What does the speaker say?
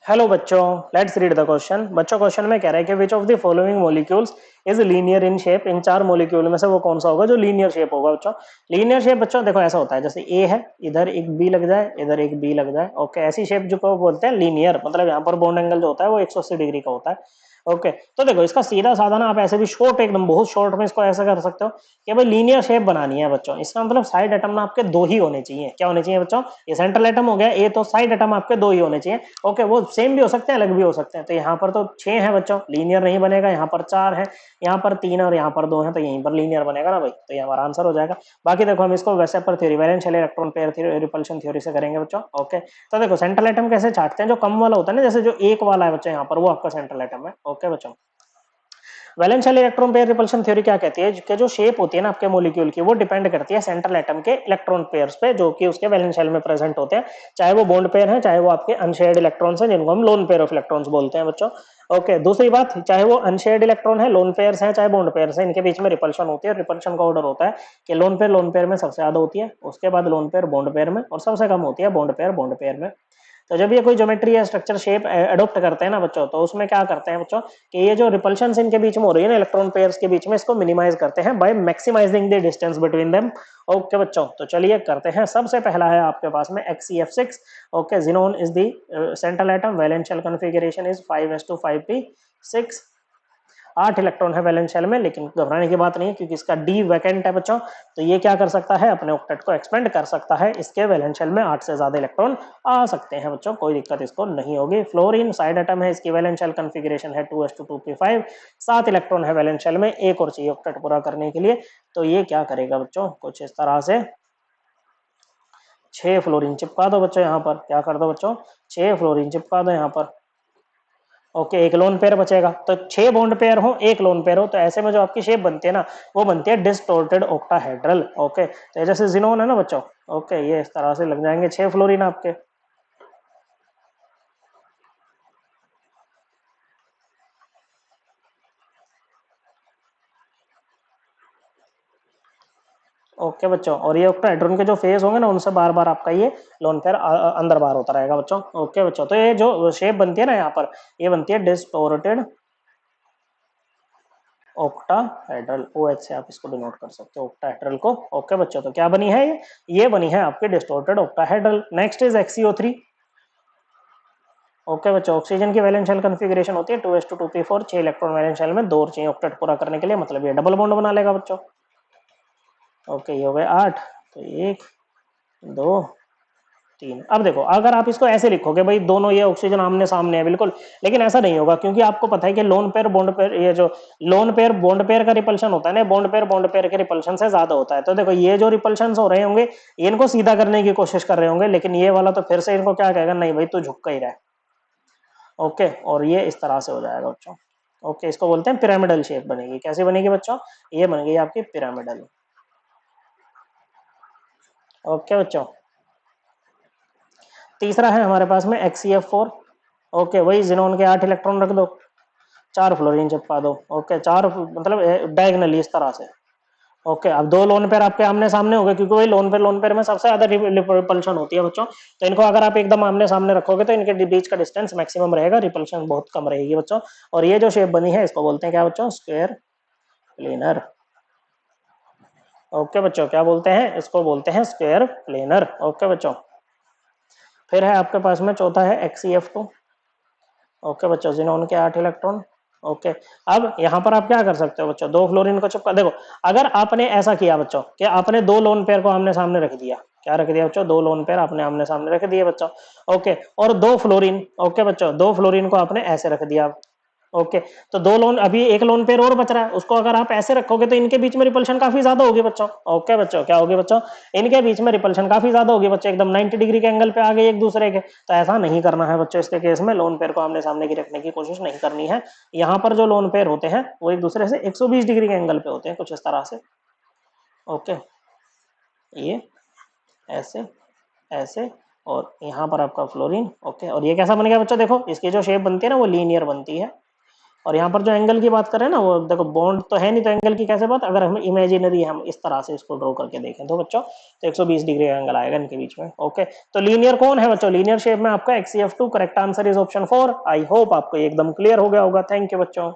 Hello बच्चों, let's read the question. बच्चों question में कह रहा है कि which of the following molecules is linear in shape. इन चार मॉलिक्यूल में से वो कौन सा होगा जो लीनियर शेप होगा। बच्चों लीनियर शेप बच्चों देखो ऐसा होता है, जैसे ए है, इधर एक बी लग जाए, इधर एक बी लग जाए। ओके, ऐसी शेप जो को बोलते हैं लीनियर, मतलब यहाँ पर बॉन्ड एंगल जो होता है वो 180 डिग्री का होता है। ओके, तो देखो इसका सीधा साधा ना, आप ऐसे भी शॉर्ट, एकदम बहुत शॉर्ट में इसको ऐसा कर सकते हो कि भाई लीनियर शेप बनानी है बच्चों। इसका मतलब साइड एटम ना आपके दो ही होने चाहिए। क्या होने चाहिए बच्चों? ये सेंट्रल एटम हो गया ए, तो साइड एटम आपके दो ही होने चाहिए। ओके, वो सेम भी हो सकते हैं, अलग भी हो सकते हैं। तो यहाँ पर तो 6 है बच्चों, लीनियर नहीं बनेगा। यहाँ पर 4 है, यहाँ पर 3 और यहाँ पर 2 है, तो यहीं पर लीनियर बनेगा ना भाई, तो ये हमारा आंसर हो जाएगा। बाकी देखो हम इसको वैसे पर theory, valence electron pair theory, repulsion theory से करेंगे बच्चों। ओके, तो देखो सेंट्रल एटम कैसे छाटते हैं, जो कम वाला होता है ना, जैसे जो एक वाला है बच्चों यहाँ पर, वो आपका सेंट्रल एटम है। ओके बच्चों, वैलेंशियल इलेक्ट्रॉन पेयर रिपल्शन थ्योरी क्या कहती है कि जो शेप होती है ना आपके मॉलिक्यूल की, वो डिपेंड करती है सेंट्रल एटम के इलेक्ट्रॉन पेयर्स पे, जो कि उसके वैलेंशियल में प्रेजेंट होते हैं। चाहे वो बॉन्ड पेयर है, चाहे वो आपके अनशेयर्ड इलेक्ट्रॉन्स हैं, जिनको हम लोन पेयर ऑफ इलेक्ट्रॉन्स बोलते हैं बच्चों। ओके, दूसरी बात, चाहे वो अनशेयर्ड इलेक्ट्रॉन है, लोन पेयर्स हैं, चाहे बॉन्ड पेयर्स हैं, इनके बीच में रिपल्शन होती है। रिपल्शन का ऑर्डर होता है कि लोन पेयर में सबसे ज्यादा होती है, उसके बाद लोन पेयर बॉन्ड पेयर में, और सबसे कम होती है बॉन्ड पेयर में। तो जब ये कोई ज्योमेट्री या स्ट्रक्चर शेप अडॉप्ट करते हैं ना बच्चों, तो उसमें क्या करते हैं बच्चों कि ये जो रिपल्शन इनके बीच में हो रही है ना, इलेक्ट्रॉन पेयर्स के बीच में, इसको मिनिमाइज करते हैं by maximising the distance between them. Okay बच्चों, तो चलिए करते हैं। सबसे पहला है आपके पास में XeF6। Okay, xenon is the central atom, वैलेंशियल configuration is 5s2 5p6। 8 electron है वैलेंस शेल में, लेकिन घबराने की बात नहीं है क्योंकि इसका डी वैकेंट है बच्चों। तो ये क्या कर सकता है, अपने ऑक्टेट को एक्सपेंड कर सकता है। इसके वैलेंस शेल में 8 से ज्यादा इलेक्ट्रॉन आ सकते हैं बच्चों, कोई दिक्कत इसको नहीं होगी। फ्लोरीन साइड एटम है, इसकी वैलेंस शेल कॉन्फ़िगरेशन है 2s2 2p5। 7 इलेक्ट्रॉन है वैलेंस शेल में, एक और चाहिए ऑक्टेट पूरा करने के लिए। तो ये क्या करेगा बच्चों, कुछ इस तरह से 6 फ्लोरीन चिपका दो बच्चों। यहाँ पर क्या कर दो बच्चों, 6 फ्लोरीन चिपका दो यहाँ पर। ओके, एक लोन पेयर बचेगा, तो 6 बॉन्ड पेयर हो, एक लोन पेयर हो, तो ऐसे में जो आपकी शेप बनती है ना, वो बनती है डिस्टोर्टेड ऑक्टाहेड्रल। ओके, तो जैसे जिनोन है ना बच्चों, ओके, ये इस तरह से लग जाएंगे 6 फ्लोरीन आपके। ओके बच्चों, और ये ऑक्टाहेड्रॉन के जो फेस होंगे ना, उनसे बार बार आपका ये लोन पेयर अंदर बाहर होता रहेगा बच्चों। ओके बच्चों, तो ये जो शेप बनती है ना यहाँ पर, ये बनती है डिस्टोर्टेड ऑक्टाहेड्रल। OH से आप इसको डिनोट कर सकते हो, ऑक्टाहेड्रल को। ओके बच्चों, तो क्या बनी है ये बनी है आपके distorted octahedral. Next is XeO3। Okay बच्चों, ऑक्सीजन की वैलेंस शेल कॉन्फ़िगरेशन होती है 2s2 2p4। 6 electron valence shell में, 2 और चाहिए ऑक्टेट पूरा करने के लिए, मतलब ये डबल बॉन्ड बना लेगा बच्चों। ओके, ये हो गए 8, तो 1 2 3। अब देखो, अगर आप इसको ऐसे लिखोगे भाई, दोनों ये ऑक्सीजन आमने सामने है बिल्कुल, लेकिन ऐसा नहीं होगा, क्योंकि आपको पता है कि लोन पेयर बॉन्ड पेयर, ये जो लोन पेयर बॉन्ड पेयर का रिपल्शन होता है ना, बॉन्ड पेयर के रिपल्शन से ज्यादा होता है। तो देखो ये जो रिपल्शन हो रहे होंगे, ये इनको सीधा करने की कोशिश कर रहे होंगे, लेकिन ये वाला तो फिर से इनको क्या कहेगा, नहीं भाई तू झुक का ही रहा है। ओके, और ये इस तरह से हो जाएगा बच्चों। ओके, इसको बोलते हैं पिरामिडल शेप बनेगी। कैसे बनेगी बच्चों, ये बन गई आपकी पिरामिडल। ओके बच्चों, तीसरा है हमारे पास में XeF4। ओके, वही जिनोन के 8 इलेक्ट्रॉन रख दो, 4 फ्लोरीन चिपका दो। ओके, 4 मतलब डायगनली इस तरह से। ओके, अब 2 लोन पेयर आपके आमने सामने हो गए, क्योंकि वही लोन पेयर में सबसे ज्यादा रिपल्शन होती है बच्चों। तो इनको अगर आप एकदम आमने सामने रखोगे, तो इनके बीच का डिस्टेंस मैक्सिमम रहेगा, रिपल्शन बहुत कम रहेगी बच्चों। और ये जो शेप बनी है, इसको बोलते हैं क्या बच्चों, स्क्वायर प्लेनर। ओके बच्चों, क्या बोलते हैं, इसको बोलते हैं स्क्वायर प्लेनर। ओके बच्चों, फिर है आपके पास में चौथा है XeF2। ओके बच्चों, जिन्होंने के 8 इलेक्ट्रॉन। ओके, अब यहाँ पर आप क्या कर सकते हो बच्चों, 2 फ्लोरीन को चिपका। देखो, अगर आपने ऐसा किया बच्चों कि आपने 2 लोन पेयर को आमने सामने रख दिया, क्या रख दिया बच्चों, 2 लोन पेयर आपने आमने सामने रख दिए बच्चों। ओके, और 2 फ्लोरीन, ओके बच्चों, 2 फ्लोरीन को आपने ऐसे रख दिया। ओके, तो 2 लोन, अभी एक लोन पेयर और बच रहा है, उसको अगर आप ऐसे रखोगे, तो इनके बीच में रिपल्शन काफी ज्यादा होगी बच्चों। ओके बच्चों, क्या होगी बच्चों, इनके बीच में रिपल्शन काफी ज्यादा होगी बच्चों, एकदम 90 डिग्री के एंगल पे आ गए एक दूसरे के। तो ऐसा नहीं करना है बच्चों, इसके केस में लोन पेयर को आमने सामने की रखने की कोशिश नहीं करनी है। यहाँ पर जो लोन पेयर होते हैं, वो एक दूसरे से 120 डिग्री के एंगल पे होते हैं, कुछ इस तरह से। ओके, ये ऐसे, ऐसे, और यहाँ पर आपका फ्लोरीन। ओके, और ये कैसा बन गया बच्चों, देखो इसकी जो शेप बनती है ना, वो लीनियर बनती है। और यहाँ पर जो एंगल की बात करें ना, वो देखो बॉन्ड तो है नहीं, तो एंगल की कैसे बात, अगर हम इमेजिनरी हम इस तरह से इसको ड्रॉ करके देखें तो बच्चों, तो 120 डिग्री का एंगल आएगा इनके बीच में। ओके, तो लीनियर कौन है बच्चों, लीनियर शेप में आपका HCF2, correct answer is option 4। I hope आपको एकदम क्लियर हो गया होगा। थैंक यू बच्चों।